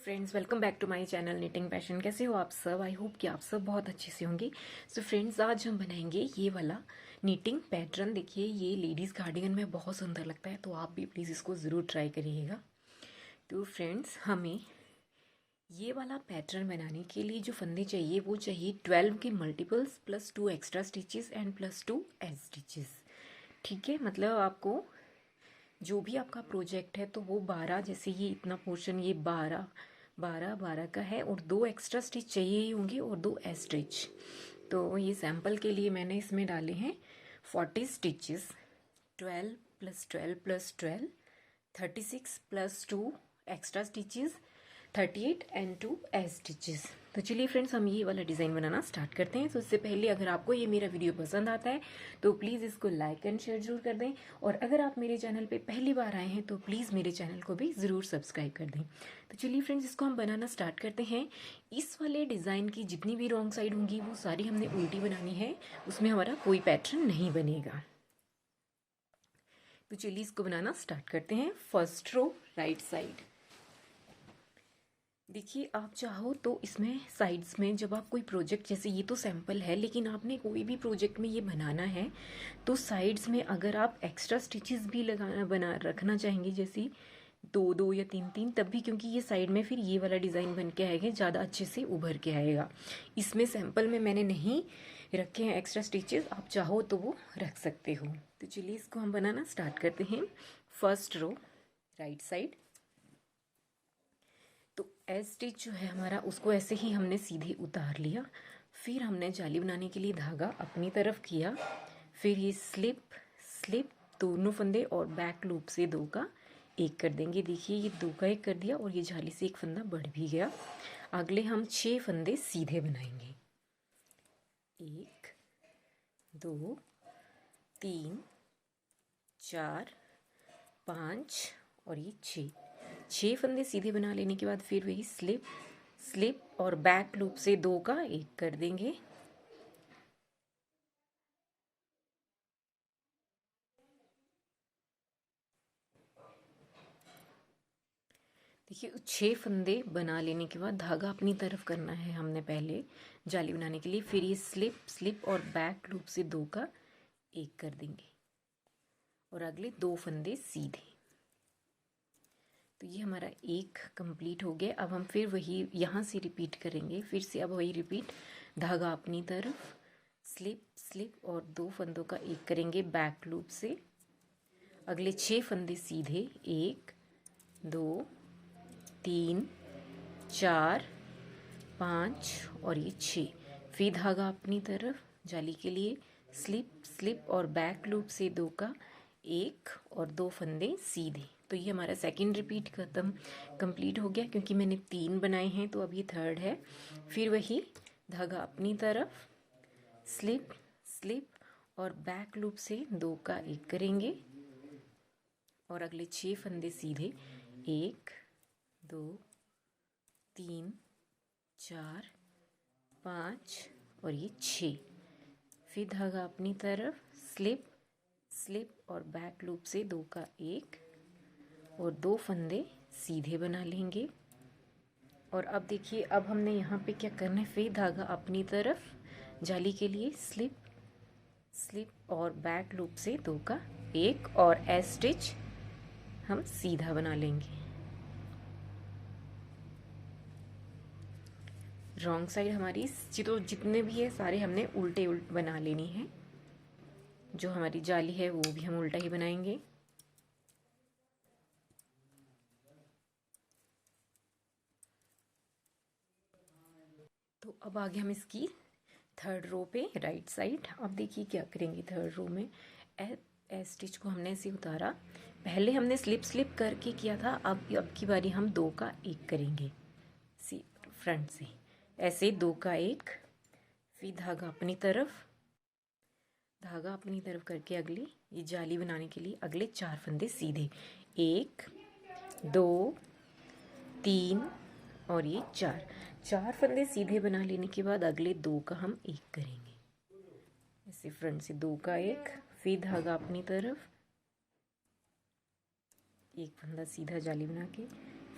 Friends, welcome back to my channel knitting passion. कैसे हो आप सब? आई होप कि आप सब बहुत अच्छे से होंगे। सो फ्रेंड्स, आज हम बनाएंगे ये वाला निटिंग पैटर्न। देखिए, ये लेडीज़ कार्डिगन में बहुत सुंदर लगता है, तो आप भी प्लीज़ इसको ज़रूर ट्राई करिएगा। तो फ्रेंड्स, हमें ये वाला पैटर्न बनाने के लिए जो फंदे चाहिए वो चाहिए 12 के multiples plus 2 extra stitches and plus 2 edge stitches. ठीक है, मतलब आपको जो भी आपका प्रोजेक्ट है तो वो 12, जैसे ये इतना पोर्शन, ये 12 का है और 2 एक्स्ट्रा स्टिच चाहिए ही होंगे और 2 एज स्टिच। तो ये सैम्पल के लिए मैंने इसमें डाले हैं 40 stitches, 12 plus 12 plus 12, 36 plus 2 extra stitches, 38 and 2 edge stitches. तो चलिए फ्रेंड्स, हम ये वाला डिज़ाइन बनाना स्टार्ट करते हैं। तो इससे पहले अगर आपको ये मेरा वीडियो पसंद आता है तो प्लीज़ इसको लाइक एंड शेयर जरूर कर दें, और अगर आप मेरे चैनल पे पहली बार आए हैं तो प्लीज़ मेरे चैनल को भी ज़रूर सब्सक्राइब कर दें। तो चलिए फ्रेंड्स, इसको हम बनाना स्टार्ट करते हैं। इस वाले डिज़ाइन की जितनी भी रॉन्ग साइड होंगी वो सारी हमने उल्टी बनानी है, उसमें हमारा कोई पैटर्न नहीं बनेगा। तो चलिए इसको बनाना स्टार्ट करते हैं। First row right side. देखिए, आप चाहो तो इसमें साइड्स में जब आप कोई प्रोजेक्ट, जैसे ये तो सैंपल है, लेकिन आपने कोई भी प्रोजेक्ट में ये बनाना है तो साइड्स में अगर आप एक्स्ट्रा स्टिचेस भी लगाना बना रखना चाहेंगे, जैसे 2-2 या 3-3, तब भी, क्योंकि ये साइड में फिर ये वाला डिज़ाइन बन के आएगा, ज़्यादा अच्छे से उभर के आएगा। इसमें सैंपल में मैंने नहीं रखे हैं एक्स्ट्रा स्टिचेस, आप चाहो तो वो रख सकते हो। तो चलिए इसको हम बनाना स्टार्ट करते हैं। First row right side. तो एज स्टिच जो है हमारा, उसको ऐसे ही हमने सीधे उतार लिया। फिर हमने जाली बनाने के लिए धागा अपनी तरफ किया, फिर ये स्लिप स्लिप दोनों फंदे और बैक लूप से 2 का 1 कर देंगे। देखिए, ये 2 का 1 कर दिया और ये जाली से एक फंदा बढ़ भी गया। अगले हम 6 फंदे सीधे बनाएंगे। 1 2 3 4 5 और ये 6 फंदे सीधे बना लेने के बाद फिर वही स्लिप स्लिप और बैक लूप से 2 का 1 कर देंगे। देखिए, 6 फंदे बना लेने के बाद धागा अपनी तरफ करना है हमने पहले जाली बनाने के लिए, फिर ये स्लिप स्लिप और बैक लूप से 2 का 1 कर देंगे और अगले 2 फंदे सीधे। तो ये हमारा 1 कंप्लीट हो गया। अब हम फिर वही यहाँ से रिपीट करेंगे, फिर से अब वही रिपीट, धागा अपनी तरफ, स्लिप स्लिप और 2 फंदों का 1 करेंगे बैक लूप से। अगले 6 फंदे सीधे, 1 2 3 4 5 और ये 6। फिर धागा अपनी तरफ जाली के लिए, स्लिप स्लिप और बैक लूप से 2 का 1 और 2 फंदे सीधे। तो ये हमारा सेकंड रिपीट खत्म कंप्लीट हो गया, क्योंकि मैंने 3 बनाए हैं तो अब ये थर्ड है। फिर वही धागा अपनी तरफ, स्लिप स्लिप और बैक लूप से 2 का 1 करेंगे और अगले 6 फंदे सीधे, 1 2 3 4 5 और ये 6। फिर धागा अपनी तरफ, स्लिप स्लिप और बैक लूप से 2 का 1 और 2 फंदे सीधे बना लेंगे। और अब देखिए, अब हमने यहाँ पे क्या करना है, फिर धागा अपनी तरफ जाली के लिए, स्लिप स्लिप और बैक लूप से 2 का 1 और एज स्टिच हम सीधा बना लेंगे। रॉन्ग साइड हमारी तो जितने भी है सारे हमने उल्टे बना लेनी है। जो हमारी जाली है वो भी हम उल्टा ही बनाएंगे। तो अब आगे हम इसकी थर्ड रो पे राइट साइड। अब देखिए क्या करेंगे, थर्ड रो में एज स्टिच को हमने ऐसे उतारा, पहले हमने स्लिप स्लिप करके किया था, अब की बारी हम 2 का 1 करेंगे फ्रंट से, ऐसे 2 का 1। फिर धागा अपनी तरफ करके अगली ये जाली बनाने के लिए अगले 4 फंदे सीधे, 1 2 3 और ये 4 फंदे सीधे बना लेने के बाद अगले 2 का हम 1 करेंगे, ऐसे फ्रंट से 2 का 1। फिर धागा अपनी तरफ, 1 फंदा सीधा जाली बना के,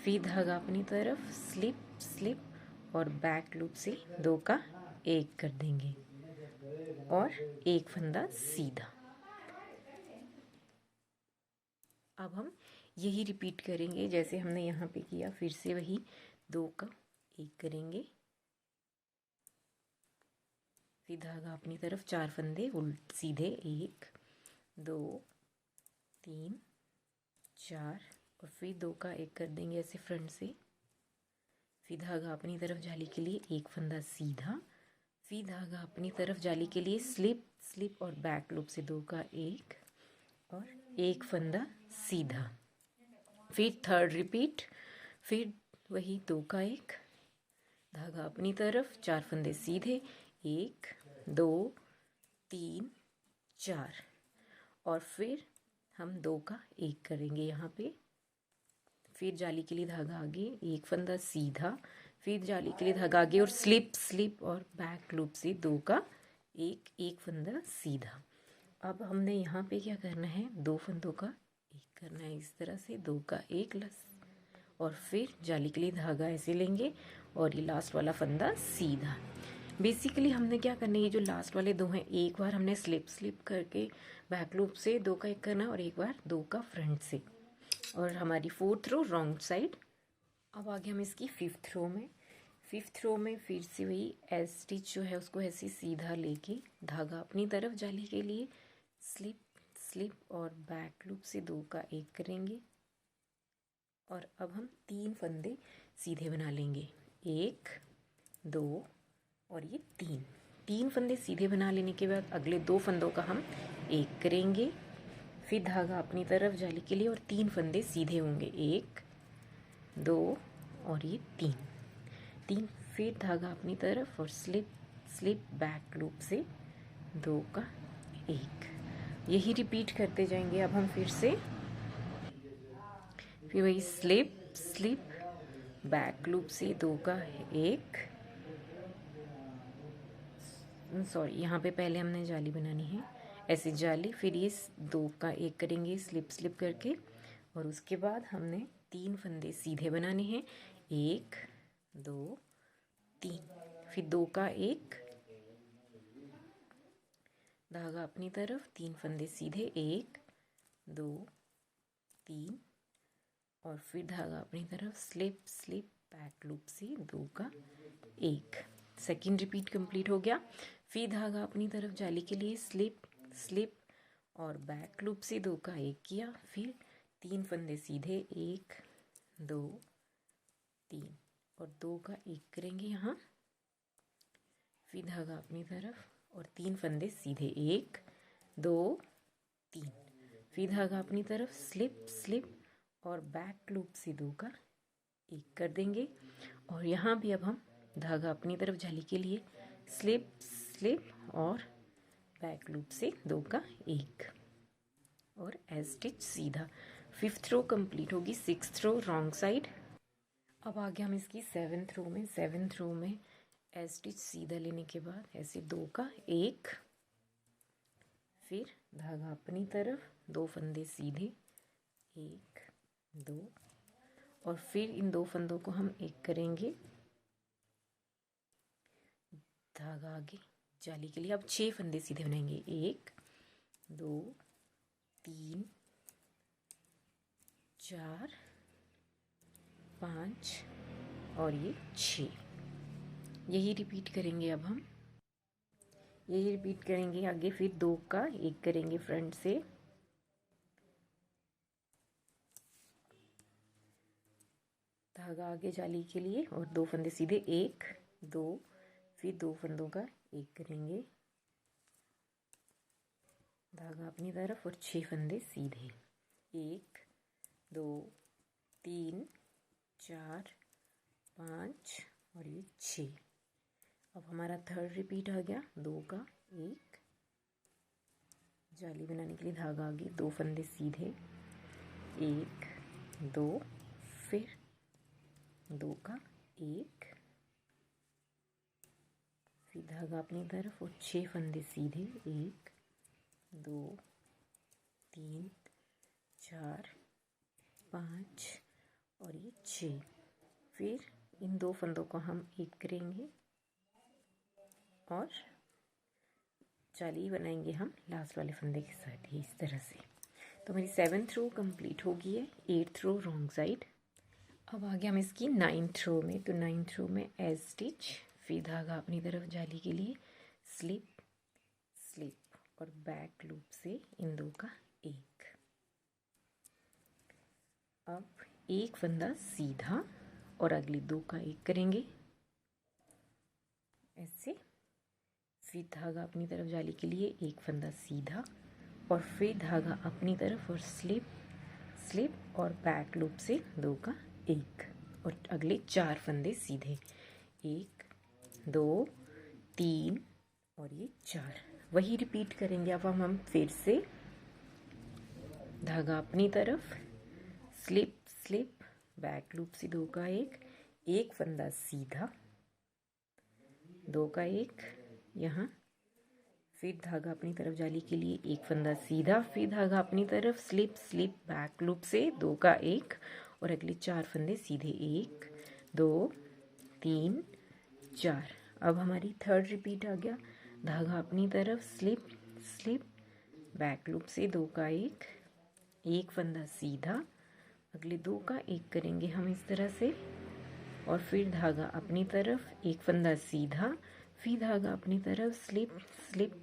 फिर धागा अपनी तरफ, स्लिप स्लिप और बैक लूप से 2 का 1 कर देंगे और एक फंदा सीधा। अब हम यही रिपीट करेंगे जैसे हमने यहाँ पे किया, फिर से वही 2 का 1 करेंगे। फिर धागा अपनी तरफ, 4 फंदे उल्ट सीधे, 1 2 3 4 और फिर 2 का 1 कर देंगे ऐसे फ्रंट से। फिर धागा अपनी तरफ जाली के लिए एक फंदा सीधा, फिर धागा अपनी तरफ जाली के लिए स्लिप स्लिप और बैक लूप से 2 का 1 और एक फंदा सीधा। फिर थर्ड रिपीट, फिर वही 2 का 1, धागा अपनी तरफ, 4 फंदे सीधे, 1 2 3 4 और फिर हम 2 का 1 करेंगे यहाँ पे। फिर जाली के लिए धागा आगे, एक फंदा सीधा, फिर जाली के लिए धागा आगे और स्लिप स्लिप और बैक लूप से 2 का 1 एक फंदा सीधा। अब हमने यहाँ पे क्या करना है, 2 फंदों का 1 करना है इस तरह से, 2 का 1 लस और फिर जाली के लिए धागा ऐसे लेंगे और ये लास्ट वाला फंदा सीधा। बेसिकली हमने क्या करना है, ये जो लास्ट वाले 2 हैं, एक बार हमने स्लिप स्लिप करके बैक लूप से 2 का 1 करना और एक बार 2 का फ्रंट से, और हमारी 4th रो रॉन्ग साइड। अब आगे हम इसकी 5th रो में, 5th रो में फिर से वही एस स्टिच जो है उसको ऐसे सीधा लेके धागा अपनी तरफ जाली के लिए स्लिप स्लिप और बैक लूप से 2 का 1 करेंगे और अब हम 3 फंदे सीधे बना लेंगे, 1 2 और ये 3 फंदे सीधे बना लेने के बाद अगले 2 फंदों का हम 1 करेंगे। फिर धागा अपनी तरफ जाली के लिए और 3 फंदे सीधे होंगे, 1 2 और ये 3। फिर धागा अपनी तरफ और स्लिप स्लिप बैक लूप से 2 का 1। यही रिपीट करते जाएंगे अब हम फिर से। फिर वही स्लिप स्लिप बैक लूप से 2 का 1, सॉरी यहाँ पे पहले हमने जाली बनानी है, ऐसे जाली, फिर ये 2 का 1 करेंगे स्लिप स्लिप करके और उसके बाद हमने 3 फंदे सीधे बनाने हैं, 1 2 3। फिर 2 का 1, धागा अपनी तरफ, 3 फंदे सीधे, 1 2 3 और फिर धागा अपनी तरफ, स्लिप स्लिप बैक लूप से 2 का 1। सेकेंड रिपीट कंप्लीट हो गया। फिर धागा अपनी तरफ जाली के लिए स्लिप स्लिप और बैक लूप से 2 का 1 किया, फिर 3 फंदे सीधे, 1 2 3 और 2 का 1 करेंगे यहाँ। फिर धागा अपनी तरफ और 3 फंदे सीधे, 1 2 3। फिर धागा अपनी तरफ, स्लिप स्लिप और बैक लूप से 2 का 1 कर देंगे और यहाँ भी अब हम धागा अपनी तरफ जाली के लिए स्लिप स्लिप और बैक लूप से 2 का 1 और एज स्टिच सीधा। 5th रो कंप्लीट होगी, 6th रो रॉन्ग साइड। अब आगे हम इसकी 7th रो में, 7th रो में एज स्टिच सीधा लेने के बाद ऐसे 2 का 1, फिर धागा अपनी तरफ, 2 फंदे सीधे, 1 2 और फिर इन 2 फंदों को हम 1 करेंगे, धागा आगे जाली के लिए अब 6 फंदे सीधे बनाएंगे, 1 2 3 4 5 और ये 6। यही रिपीट करेंगे अब हम, यही रिपीट करेंगे आगे। फिर 2 का 1 करेंगे फ्रंट से, धागा आगे जाली के लिए और 2 फंदे सीधे, 1 2 फिर 2 फंदों का 1 करेंगे, धागा अपनी तरफ और 6 फंदे सीधे, 1 2 3 4 5 और ये 6। अब हमारा थर्ड रिपीट आ गया, 2 का 1, जाली बनाने के लिए धागा आगे, 2 फंदे सीधे, 1 2 फिर 2 का 1, फिर धागा अपनी तरफ और 6 फंदे सीधे, 1 2 3 4 5 और ये 6। फिर इन 2 फंदों को हम एक करेंगे और जाली बनाएंगे हम लास्ट वाले फंदे के साथ ही इस तरह से। तो मेरी 7th रो कंप्लीट हो गई है। 8th रो रॉन्ग साइड। अब आगे हम इसकी 9th रो में। तो 9th रो में एज स्टिच, फिर धागा अपनी तरफ जाली के लिए स्लिप स्लिप और बैक लूप से इन 2 का एक। अब एक फंदा सीधा और अगली 2 का एक करेंगे ऐसे। फिर धागा अपनी तरफ जाली के लिए एक फंदा सीधा और फिर धागा अपनी तरफ और स्लिप स्लिप और बैक लूप से 2 का एक और अगले 4 फंदे सीधे 1 2 3 और ये 4। वही रिपीट करेंगे। अब हम फिर से धागा अपनी तरफ स्लिप स्लिप बैक लूप से 2 का एक फंदा सीधा 2 का एक यहाँ। फिर धागा अपनी तरफ जाली के लिए एक फंदा सीधा, फिर धागा अपनी तरफ स्लिप स्लिप बैक लूप से 2 का एक और अगले 4 फंदे सीधे 1 2 3 4। अब हमारी 3rd रिपीट आ गया। धागा अपनी तरफ स्लिप स्लिप बैक लूप से 2 का एक फंदा सीधा, अगले 2 का एक करेंगे हम इस तरह से और फिर धागा अपनी तरफ एक फंदा सीधा, फिर धागा अपनी तरफ स्लिप स्लिप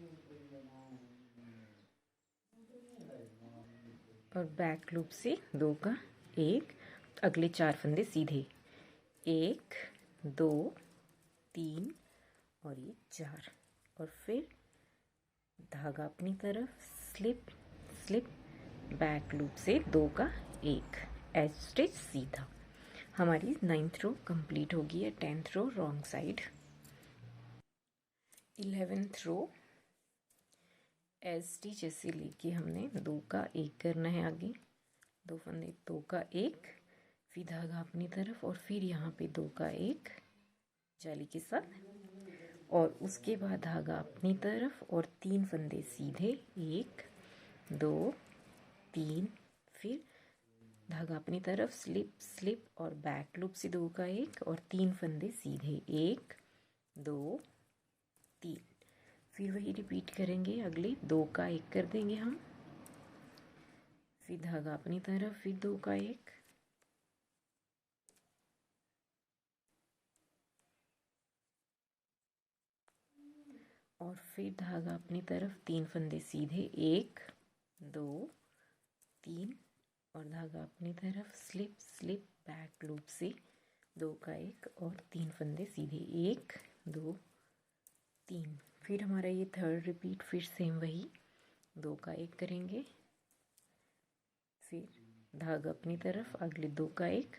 और बैक लूप से 2 का एक, अगले 4 फंदे सीधे 1 2 3 और ये 4 और फिर धागा अपनी तरफ स्लिप स्लिप बैक लूप से 2 का एक एज स्टिच सीधा। हमारी 9th रो कंप्लीट हो गई है। 10th row wrong side. 11th row edge stitch ऐसे लेके हमने 2 का एक करना है आगे 2 फंदे 2 का एक, फिर धागा अपनी तरफ और फिर यहाँ पे 2 का एक जाली के साथ और उसके बाद धागा अपनी तरफ और 3 फंदे सीधे 1 2 3, फिर धागा अपनी तरफ स्लिप स्लिप और बैक लूप से 2 का एक और 3 फंदे सीधे 1 2 3। फिर वही रिपीट करेंगे। अगले 2 का एक कर देंगे हम, फिर धागा अपनी तरफ फिर 2 का एक और फिर धागा अपनी तरफ 3 फंदे सीधे 1 2 3 और धागा अपनी तरफ स्लिप स्लिप बैक लूप से 2 का एक और 3 फंदे सीधे 1 2 3। फिर हमारा ये 3rd रिपीट फिर सेम वही 2 का एक करेंगे, फिर धागा अपनी तरफ अगले 2 का एक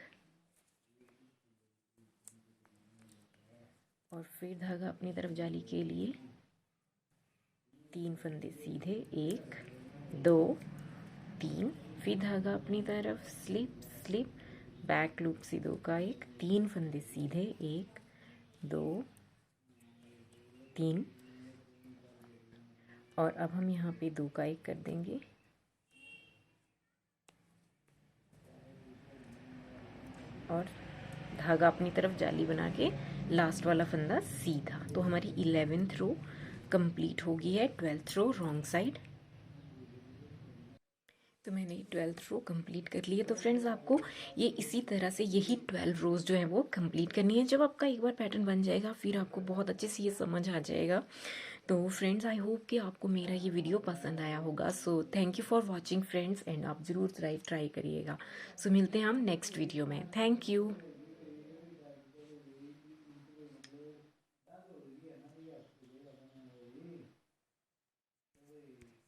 और फिर धागा अपनी तरफ जाली के लिए 3 फंदे सीधे 1 2 3, फिर धागा अपनी तरफ स्लिप स्लिप बैक लूप से 2 का एक 3 फंदे सीधे 1 2 3 और अब हम यहाँ पे 2 का एक कर देंगे और धागा अपनी तरफ जाली बना के लास्ट वाला फंदा सीधा। तो हमारी 11th रो कंप्लीट हो गई है। 12th रो रॉन्ग साइड। तो मैंने 12th रो कंप्लीट कर ली है। तो फ्रेंड्स आपको ये इसी तरह से यही 12 रोज जो है वो कंप्लीट करनी है। जब आपका एक बार पैटर्न बन जाएगा फिर आपको बहुत अच्छे से ये समझ आ जाएगा। तो फ्रेंड्स आई होप कि आपको मेरा ये वीडियो पसंद आया होगा। So thank you for watching friends and आप ज़रूर ट्राई करिएगा। सो मिलते हैं हम नेक्स्ट वीडियो में। Thank you.